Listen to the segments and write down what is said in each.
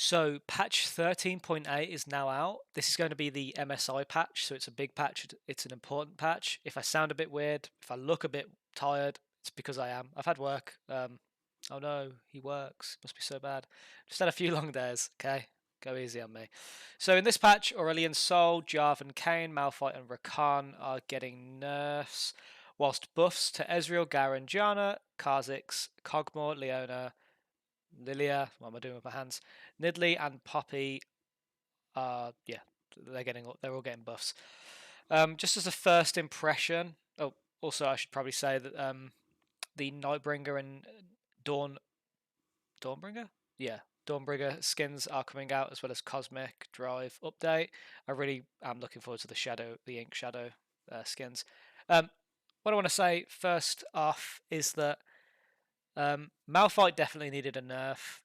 So patch 13.8 is now out. This is going to be the MSI patch, so it's a big patch. It's an important patch. If I sound a bit weird, if I look a bit tired, it's because I am. I've had work. Oh no, he works. Must be so bad. Just had a few long days. Okay, go easy on me. So in this patch, Aurelion Sol, Jarvan, Kayn, Malphite, and Rakan are getting nerfs, whilst buffs to Ezreal, Garen, Janna, Kha'Zix, Kog'Maw, Leona, Lilia, what am I doing with my hands? Nidalee and Poppy, yeah, they're all getting buffs. Just as a first impression, oh, also I should probably say that the Nightbringer and Dawnbringer, yeah, Dawnbringer skins are coming out as well as Cosmic Drive update. I really am looking forward to the Ink Shadow skins. What I want to say first off is that Malphite definitely needed a nerf.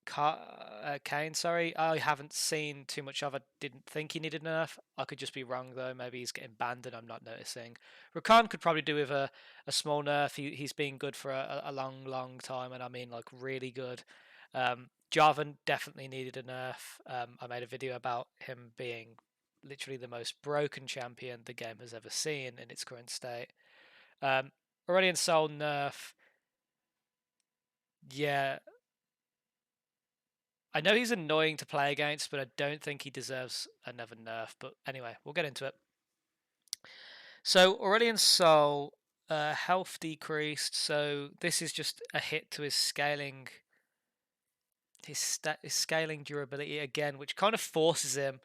Kayn, sorry, I haven't seen too much of. I didn't think he needed a nerf. I could just be wrong though. Maybe he's getting banned and I'm not noticing. Rakan could probably do with a small nerf. He's been good for a long time, and I mean like really good. Jarvan definitely needed a nerf. I made a video about him being literally the most broken champion the game has ever seen in its current state. Aurelion Sol nerf. Yeah, I know he's annoying to play against, but I don't think he deserves another nerf. But anyway, we'll get into it. So Aurelion Sol, health decreased. So this is just a hit to his scaling, his scaling durability again, which kind of forces him.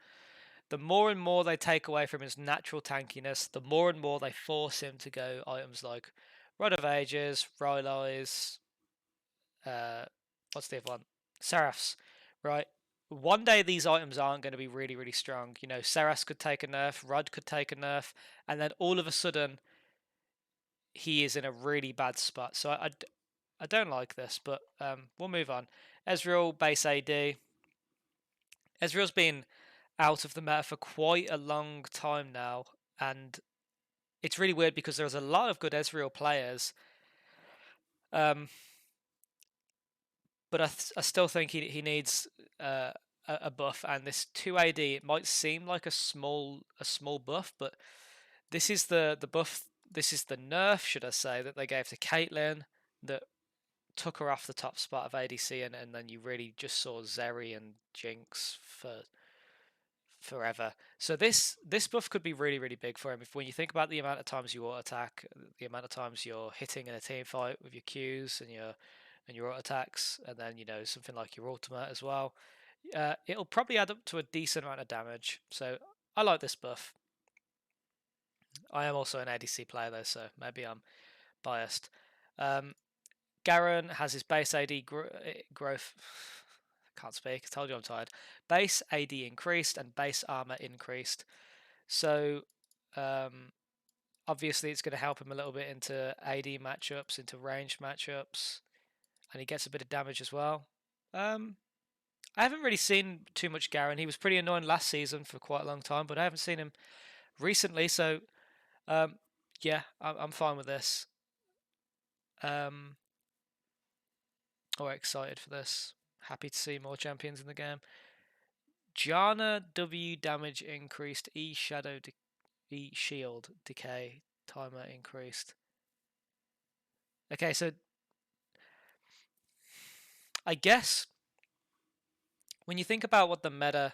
The more and more they take away from his natural tankiness, the more and more they force him to go items like Rod of Ages, Rylai's, what's the other one? Seraphs, right? One day these items aren't going to be really strong. You know, Seraphs could take a nerf, Rod could take a nerf, and then all of a sudden he is in a really bad spot. So I don't like this, but we'll move on. Ezreal, base AD. Ezreal's been out of the meta for quite a long time now, and it's really weird because there's a lot of good Ezreal players. But I still think he needs a buff, and this 2 AD, it might seem like a small buff, but this is the buff. This is the nerf, should I say, that they gave to Caitlyn that took her off the top spot of ADC, and then you really just saw Zeri and Jinx for forever. So this buff could be really big for him. If when you think about the amount of times you auto attack, the amount of times you're hitting in a team fight with your Qs and your auto attacks, and then you know something like your ultimate as well, it'll probably add up to a decent amount of damage. So I like this buff. I am also an ADC player though, so maybe I'm biased. Garen has his base AD growth. Can't speak. I told you I'm tired. Base AD increased and base armor increased. So obviously it's going to help him a little bit into AD matchups, into ranged matchups, and he gets a bit of damage as well. I haven't really seen too much Garen. He was pretty annoying last season for quite a long time, but I haven't seen him recently. So yeah, I'm fine with this. Or excited for this. Happy to see more champions in the game. Janna W damage increased. E shield decay timer increased. Okay, so I guess when you think about what the meta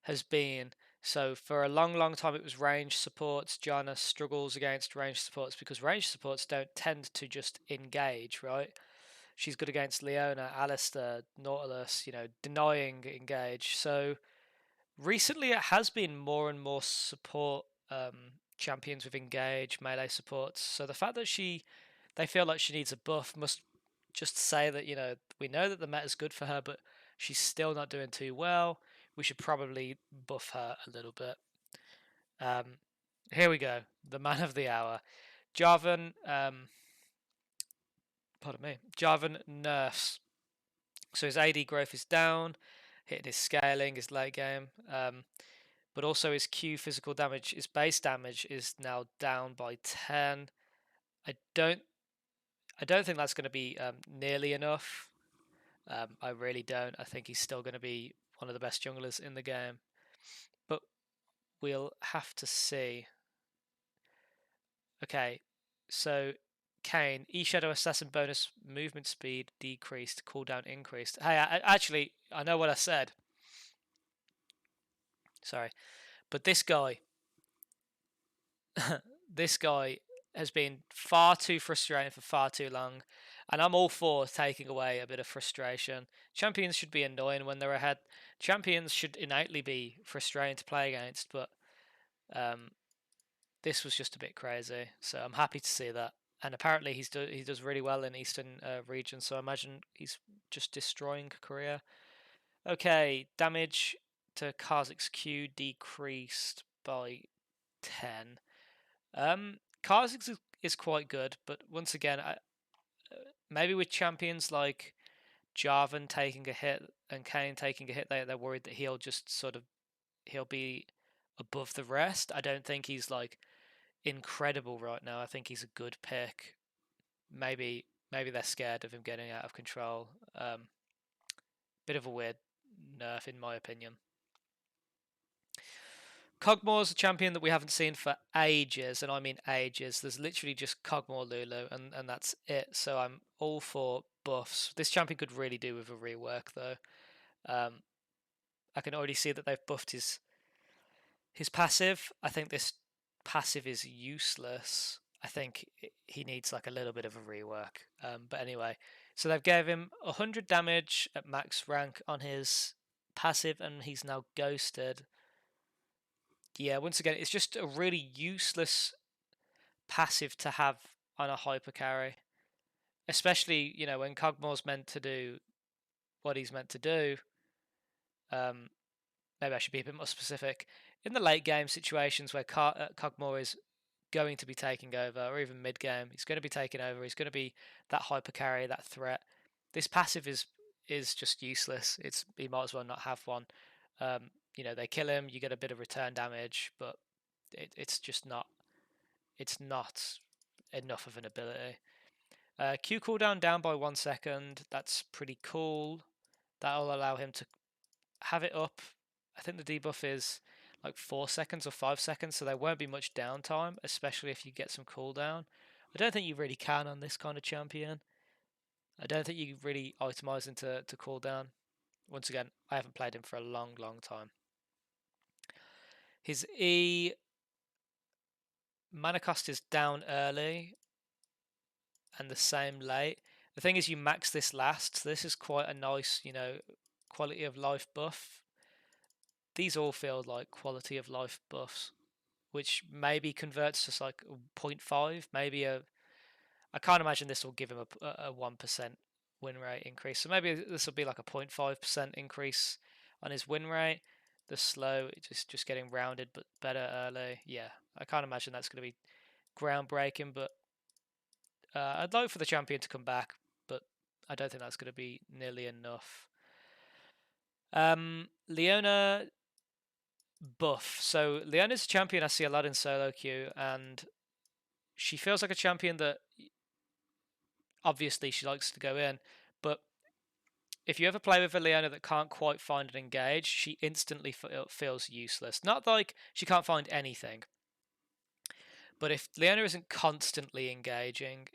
has been, so for a long time it was range supports. Janna struggles against range supports because range supports don't tend to just engage, right? She's good against Leona, Alistair, Nautilus, you know, denying engage. So recently it has been more and more support champions with engage, melee supports. So the fact that they feel like she needs a buff must just say that, you know, we know that the meta is good for her, but she's still not doing too well. We should probably buff her a little bit. Here we go. The man of the hour. Jarvan, pardon me. Jarvan nerfs. So his AD growth is down, hitting his scaling, his late game. But also his Q physical damage, his base damage is now down by 10. I don't think that's going to be nearly enough. I really don't. I think he's still going to be one of the best junglers in the game. But we'll have to see. Okay, so Kane, E-Shadow Assassin bonus movement speed decreased, cooldown increased. Hey, actually, I know what I said. Sorry. But this guy, this guy has been far too frustrating for far too long, and I'm all for taking away a bit of frustration. Champions should be annoying when they're ahead. Champions should innately be frustrating to play against, but um, this was just a bit crazy. So I'm happy to see that. And apparently he does really well in Eastern region, so I imagine he's just destroying Korea. Okay, damage to Karzik's Q decreased by 10. Karzik's is quite good, but once again, maybe with champions like Jarvan taking a hit and Kane taking a hit, they're worried that he'll be above the rest. I don't think he's like incredible right now. I think he's a good pick. Maybe they're scared of him getting out of control. Bit of a weird nerf in my opinion. Cogmore's a champion that we haven't seen for ages, and I mean ages. There's literally just Cogmore Lulu, and that's it. So I'm all for buffs. This champion could really do with a rework, though. Um, I can already see that they've buffed his passive. I think this passive is useless. I think he needs like a little bit of a rework. But anyway, so they've gave him 100 damage at max rank on his passive, and he's now ghosted. Yeah, once again, it's just a really useless passive to have on a hyper carry, especially when Cogmore's meant to do what he's meant to do. Um, Maybe I should be a bit more specific. In the late game situations where Cogmore is going to be taking over, or even mid game, he's going to be taking over. He's going to be that hyper carry, that threat. This passive is just useless. He might as well not have one. They kill him, you get a bit of return damage, but it's just not. It's not enough of an ability. Q cooldown down by 1 second. That's pretty cool. That'll allow him to have it up. I think the debuff is like 4 seconds or 5 seconds, so there won't be much downtime, especially if you get some cooldown. I don't think you really can on this kind of champion. I don't think you really itemize into cooldown. Once again, I haven't played him for a long, long time. His E mana cost is down early and the same late. The thing is, you max this last. So this is quite a nice, quality of life buff. These all feel like quality of life buffs, which maybe converts to like 0.5. I can't imagine this will give him a 1% win rate increase. So maybe this will be like a 0.5% increase on his win rate. The slow, just getting rounded, but better early. Yeah, I can't imagine that's going to be groundbreaking, but I'd like for the champion to come back, but I don't think that's going to be nearly enough. Leona buff. So Leona's a champion I see a lot in solo queue, and she feels like a champion that obviously she likes to go in, but if you ever play with a Leona that can't quite find an engage, she instantly feels useless. Not like she can't find anything, but if Leona isn't constantly engaging,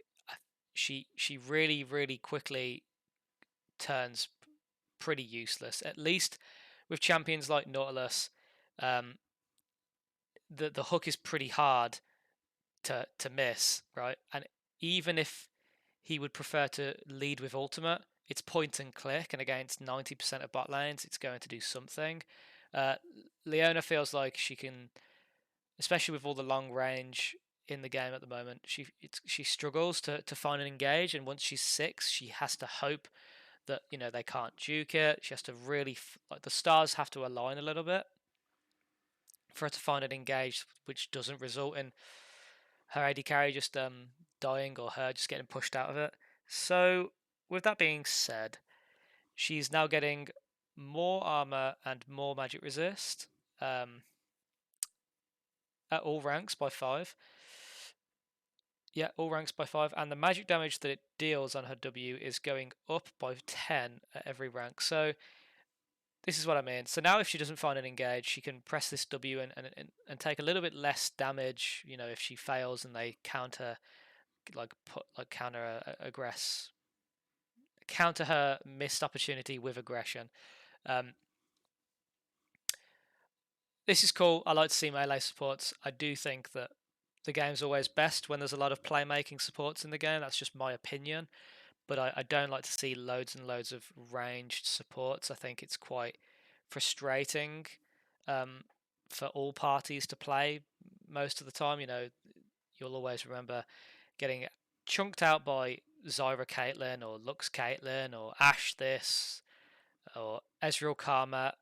she really, really quickly turns pretty useless. At least with champions like Nautilus, the hook is pretty hard to miss, right? And even if he would prefer to lead with ultimate, it's point and click, and against 90% of bot lanes, it's going to do something. Uh, Leona feels like she can, especially with all the long range in the game at the moment, she struggles to find an engage, and once she's 6, she has to hope that they can't juke it. She has to really like the stars have to align a little bit for her to find an engage, which doesn't result in her AD carry just dying or her just getting pushed out of it. So with that being said, she's now getting more armor and more magic resist at all ranks by 5. Yeah, all ranks by 5, and the magic damage that it deals on her W is going up by 10 at every rank. So this is what I mean. So now if she doesn't find an engage, she can press this W and take a little bit less damage, you know, if she fails and they counter, counter her missed opportunity with aggression. This is cool. I like to see melee supports. I do think that the game's always best when there's a lot of playmaking supports in the game. That's just my opinion. But I don't like to see loads and loads of ranged supports. I think it's quite frustrating for all parties to play most of the time. You know, you'll always remember getting chunked out by Zyra Caitlyn or Lux Caitlyn or Ashe this or Ezreal Karma.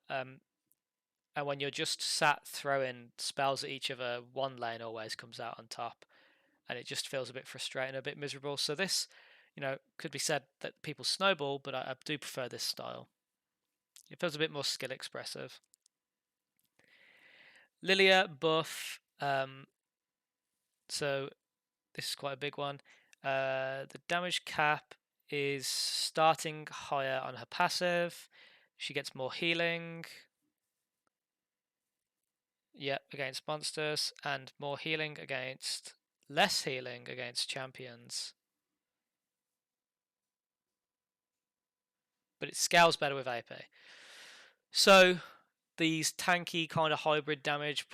And when you're just sat throwing spells at each other, one lane always comes out on top, and it just feels a bit frustrating, a bit miserable. So this, you know, could be said that people snowball, but I do prefer this style. It feels a bit more skill expressive. Lilia buff. So this is quite a big one. The damage cap is starting higher on her passive. She gets more healing. Yep, against monsters, and more healing against less healing against champions. But it scales better with AP. So these tanky kind of hybrid damage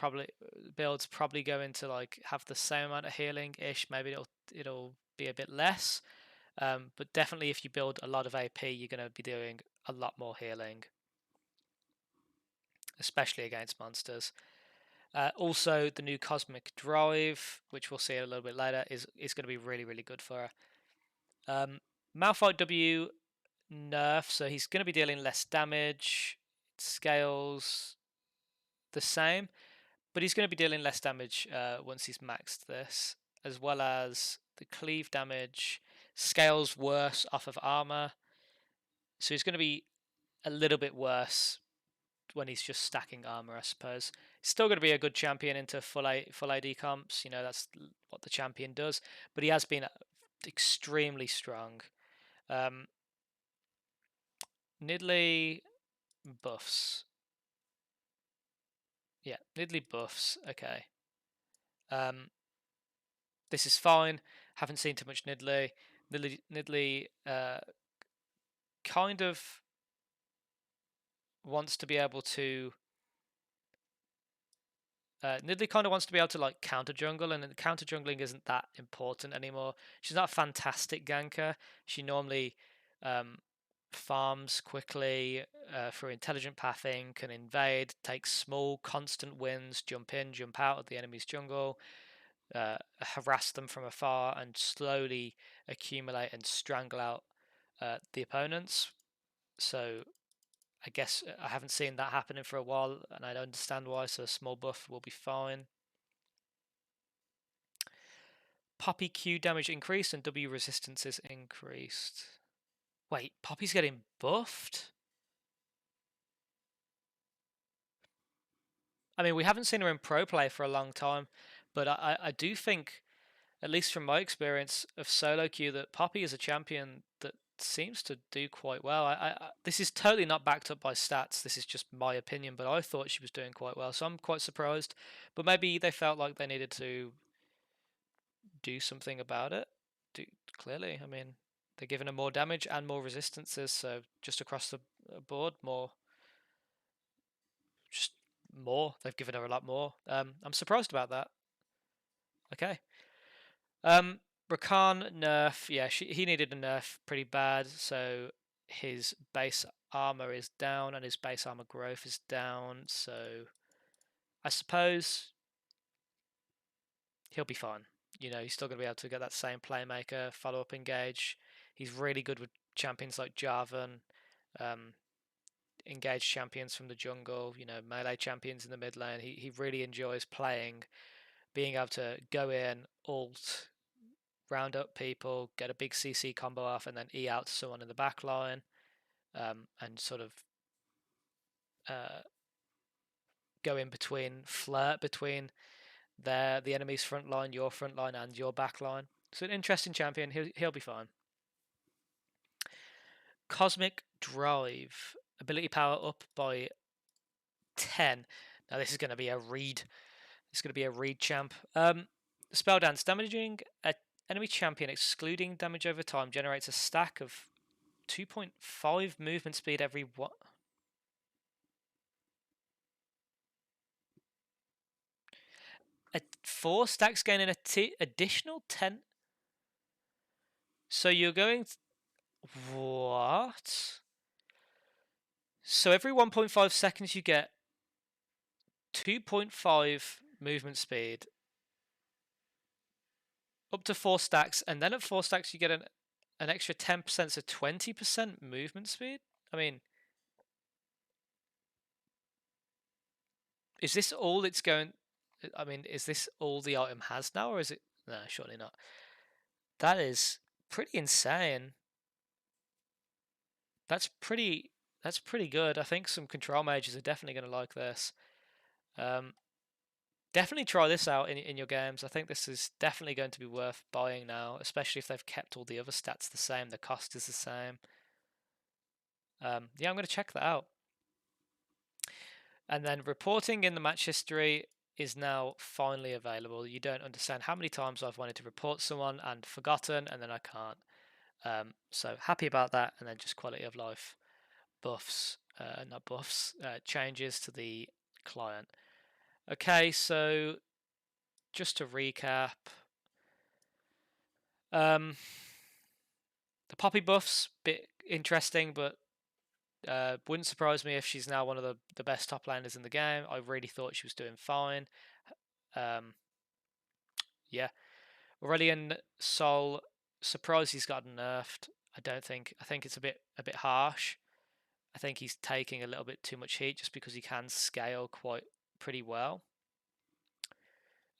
builds probably going to like have the same amount of healing ish. Maybe it'll be a bit less. But definitely if you build a lot of AP, you're going to be doing a lot more healing, especially against monsters. Also, the new Cosmic Drive, which we'll see a little bit later, is going to be really, really good for her. Malphite W nerf, so he's going to be dealing less damage. It scales the same, but he's going to be dealing less damage once he's maxed this, as well as the cleave damage scales worse off of armor. So he's going to be a little bit worse when he's just stacking armor, I suppose. He's still going to be a good champion into full AD comps. You know, that's what the champion does. But he has been extremely strong. Nidalee buffs. Yeah, Nidalee buffs. Okay. This is fine. Haven't seen too much Nidalee. Nidalee kind of wants to be able to Nidalee kind of wants to be able to like counter jungle, and counter jungling isn't that important anymore. She's not a fantastic ganker. She normally farms quickly for intelligent pathing, can invade, take small constant wins, jump in, jump out of the enemy's jungle, harass them from afar, and slowly accumulate and strangle out the opponents. So I guess I haven't seen that happening for a while, and I don't understand why, so a small buff will be fine. Poppy Q damage increased and W resistance is increased. Wait, Poppy's getting buffed? I mean, we haven't seen her in pro play for a long time, but I do think, at least from my experience of solo queue, that Poppy is a champion that seems to do quite well. This is totally not backed up by stats. This is just my opinion, but I thought she was doing quite well, so I'm quite surprised. But maybe they felt like they needed to do something about it. Clearly, I mean, they're giving her more damage and more resistances, so just across the board, just more. They've given her a lot more. I'm surprised about that. Okay. Rakan nerf. Yeah, he needed a nerf pretty bad. So his base armor is down and his base armor growth is down. So I suppose he'll be fine. You know, he's still going to be able to get that same playmaker, follow up engage. He's really good with champions like Jarvan, engage champions from the jungle, you know, melee champions in the mid lane. He really enjoys playing, being able to go in, ult, round up people, get a big CC combo off, and then E out to someone in the back line, and sort of go in between, flirt between the enemy's front line, your front line, and your back line. It's an interesting champion. He'll be fine. Cosmic Drive. Ability power up by 10. Now this is going to be a read. It's going to be a read champ. Spell Dance. Damaging an enemy champion excluding damage over time generates a stack of 2.5 movement speed every what? At 4 stacks gaining additional 10. So you're going what? So every 1.5 seconds you get 2.5 movement speed up to 4 stacks, and then at 4 stacks you get an extra 10%, so 20% movement speed? I mean, is this all it's going... I mean, is this all the item has now, or is it... No, surely not. That is pretty insane. That's pretty good. I think some control mages are definitely going to like this. Definitely try this out in your games. I think this is definitely going to be worth buying now, especially if they've kept all the other stats the same. The cost is the same. Yeah, I'm going to check that out. And then reporting in the match history is now finally available. You don't understand how many times I've wanted to report someone and forgotten, and then I can't. So happy about that. And then just quality of life buffs, not buffs, changes to the client. Okay, so just to recap, the Poppy buffs, bit interesting, but wouldn't surprise me if she's now one of the best top laners in the game. I really thought she was doing fine. Yeah, Aurelian Sol, surprised he's gotten nerfed. I think it's a bit harsh. I think he's taking a little bit too much heat just because he can scale pretty well.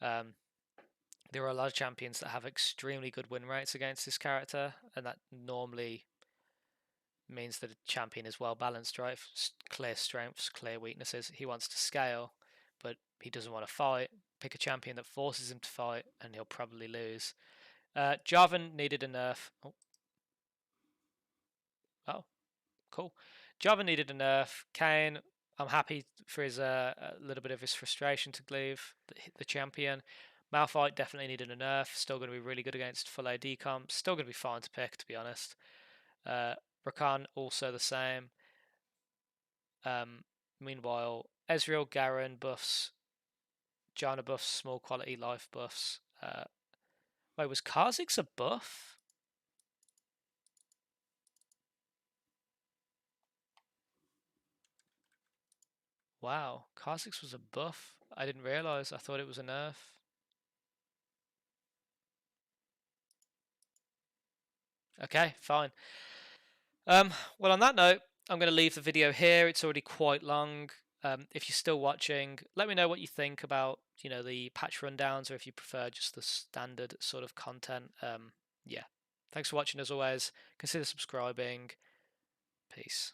There are a lot of champions that have extremely good win rates against this character, and that normally means that a champion is well balanced, right? Clear strengths, clear weaknesses. He wants to scale, but he doesn't want to fight. Pick a champion that forces him to fight, and he'll probably lose. Jarvan needed a nerf. Oh, cool. Jarvan needed a nerf. Kayn, I'm happy for his a little bit of his frustration to leave the champion. Malphite definitely needed a nerf. Still going to be really good against full AD comps. Still going to be fine to pick, to be honest. Rakan also the same. Meanwhile, Ezreal, Garen buffs, Janna buffs, small quality life buffs. Wait, was Kha'Zix a buff? Wow, Kha'Zix was a buff. I didn't realise. I thought it was a nerf. Okay, fine. Well, on that note, I'm going to leave the video here. It's already quite long. If you're still watching, let me know what you think about, the patch rundowns, or if you prefer just the standard sort of content. Yeah. Thanks for watching as always. Consider subscribing. Peace.